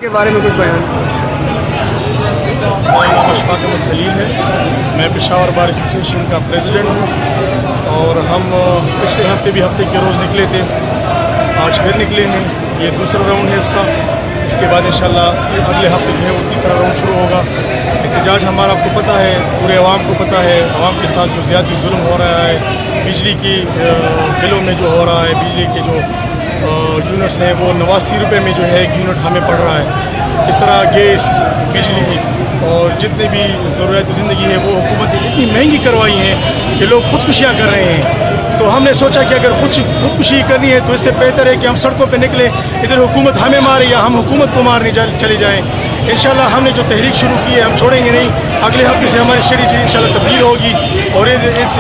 کے بارے میں کچھ بیان؟ میرا نام اشفاق احمد خلیل ہے، میں پشاور بار ایسوسیشن کا پریزیڈنٹ ہوں، اور ہم پچھلے ہفتے بھی ہفتے کے روز نکلے تھے، آج پھر نکلے ہیں، یہ دوسرا راؤنڈ ہے اس کا، اس کے بعد انشاءاللہ اگلے ہفتے جو ہے وہ تیسرا راؤنڈ شروع ہوگا۔ احتجاج ہمارا آپ کو پتہ ہے، پورے عوام کو پتہ ہے، عوام کے ساتھ جو زیادتی ظلم ہو رہا ہے، بجلی کی بلوں میں جو ہو رہا ہے، بجلی کے جو یونٹس ہیں وہ 89 روپے میں جو ہے ایک یونٹ ہمیں پڑ رہا ہے۔ اس طرح گیس، بجلی اور جتنے بھی ضروریات زندگی ہے وہ حکومت نے اتنی مہنگی کروائی ہیں کہ لوگ خودکشیاں کر رہے ہیں۔ تو ہم نے سوچا کہ اگر خودکشی کرنی ہے تو اس سے بہتر ہے کہ ہم سڑکوں پہ نکلیں، ادھر حکومت ہمیں مارے یا ہم حکومت کو مارنے چلے جائیں۔ انشاءاللہ ہم نے جو تحریک شروع کی ہے ہم چھوڑیں گے نہیں، اگلے ہفتے سے ہماری اسٹریٹجی انشاءاللہ تبدیل ہوگی، اور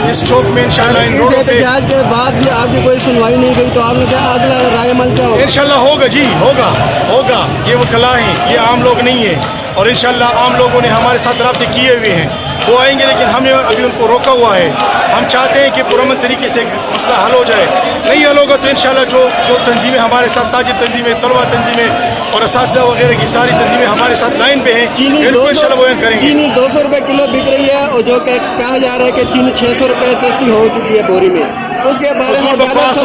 اس چوک میں انشاءاللہ ان روڈوں پہ احتجاج کے بعد بھی آپ کی کوئی سنوائی نہیں گئی تو آپ نے کیا اگلا رائے عمل کیا ہوگا؟ انشاءاللہ ہوگا جی، ہوگا، یہ وکلاء ہیں، یہ عام لوگ نہیں ہیں، اور انشاءاللہ عام لوگوں نے ہمارے ساتھ رابطے کیے ہوئے ہیں، وہ آئیں گے، لیکن ہم نے ابھی ان کو روکا ہوا ہے۔ ہم چاہتے ہیں کہ پرامن طریقے سے مسئلہ حل ہو جائے، نہیں حل ہوگا تو انشاءاللہ جو تنظیمیں ہمارے ساتھ، تاجر تنظیمیں، طلبہ تنظیمیں اور اساتذہ وغیرہ کی ساری تنظیمیں ہمارے ساتھ لائن پہ ہیں، ان کو انشاءاللہ وہ کریں گے۔ چینی 200 روپے کلو بک رہی ہے، اور جو کہ کہا جا رہا ہے کہ چینی 600 روپے سستی ہو چکی ہے بوری میں، اس کے بارے میں فضول بکواس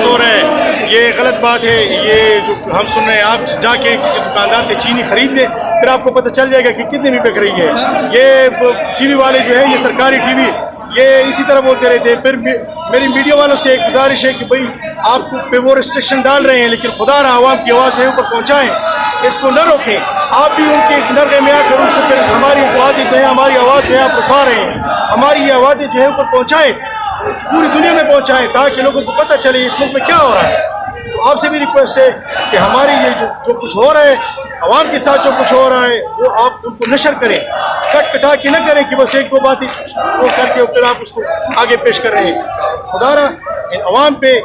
ہو رہا ہے، یہ غلط بات ہے، یہ جو ہم سن رہے ہیں، آپ جا کے کسی دکاندار سے چینی خرید لیں، پھر آپ کو پتہ چل جائے گا کہ کتنے میں بک رہی ہے۔ یہ ٹی وی والے جو ہے، یہ سرکاری ٹی وی، یہ اسی طرح بولتے رہتے ہیں۔ پھر میری میڈیا والوں سے ایک گزارش ہے کہ بھئی آپ پہ وہ ریسٹرکشن ڈال رہے ہیں، لیکن خدا رہا عوام کی آواز جو ہے اوپر پہنچائیں، اس کو نہ روکیں، آپ بھی ان کے نرغے میں آ کر ان کو پھر ہماری باتیں جو ہے، ہماری آواز جو ہے آپ رکھوا رہے ہیں، ہماری یہ آوازیں جو ہے اوپر پہنچائیں، پوری دنیا میں پہنچائیں، تاکہ لوگوں کو پتہ چلے اس ملک میں کیا ہو رہا ہے۔ تو آپ سے بھی ریکویسٹ ہے کہ ہماری یہ جو کچھ ہو رہا ہے، عوام کے ساتھ جو کچھ ہو رہا ہے، وہ آپ ان کو نشر کریں، کٹا کے نہ کریں کہ بس ایک دو باتیں وہ کر کے پھر آپ اس کو آگے پیش کر رہے ہیں۔ خدا را ان عوام پہ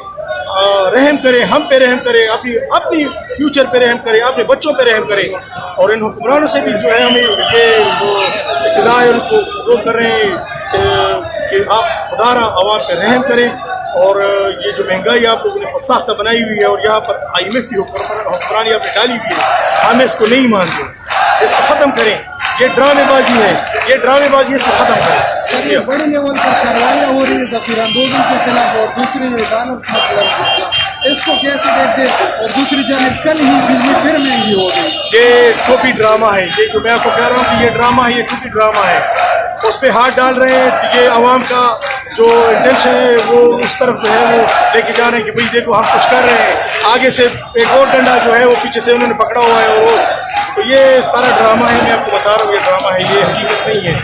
رحم کریں، ہم پہ رحم کریں، اپنی فیوچر پہ رحم کریں، اپنے بچوں پہ رحم کریں، اور ان حکمرانوں سے بھی جو ہے ہمیں یہ وہ اصلاح ہے ان کو وہ کر رہے ہیں کہ آپ خدا را عوام پہ رحم کریں، اور یہ جو مہنگائی آپ لوگوں نے ساختہ بنائی ہوئی ہے، اور یہاں پر IMF کی حکمرانی آپ نے ڈالی ہوئی ہے، ہم اس کو نہیں مانتے، اس کو ختم کریں، یہ ڈرامے بازی ہے، یہ ڈرامے بازی ہے، اس کو ختم کریں۔ شکریہ۔ بڑے لیول پر کارروائیاں ہو رہی ہیں ذخیرہ اندوزوں کے خلاف اور دوسرے ڈالرس اس کو کیسے دیکھتے ہیں؟ اور دوسری جانب کل ہی بجلی پھر مہنگی ہو گئی۔ یہ ٹوپی ڈرامہ ہے، یہ جو میں آپ کو کہہ رہا ہوں کہ یہ ڈرامہ ہے، یہ ٹوپی ڈرامہ ہے، اس پہ ہاتھ ڈال رہے ہیں، یہ عوام کا جو انٹینشن ہے وہ اس طرف جو ہے وہ لے کے جا رہے ہیں کہ بھئی دیکھو ہم کچھ کر رہے ہیں، آگے سے ایک اور ڈنڈا جو ہے وہ پیچھے سے انہوں نے پکڑا ہوا ہے، اور تو یہ سارا ڈرامہ ہے، میں آپ کو بتا رہا ہوں یہ ڈرامہ ہے، یہ حقیقت نہیں ہے۔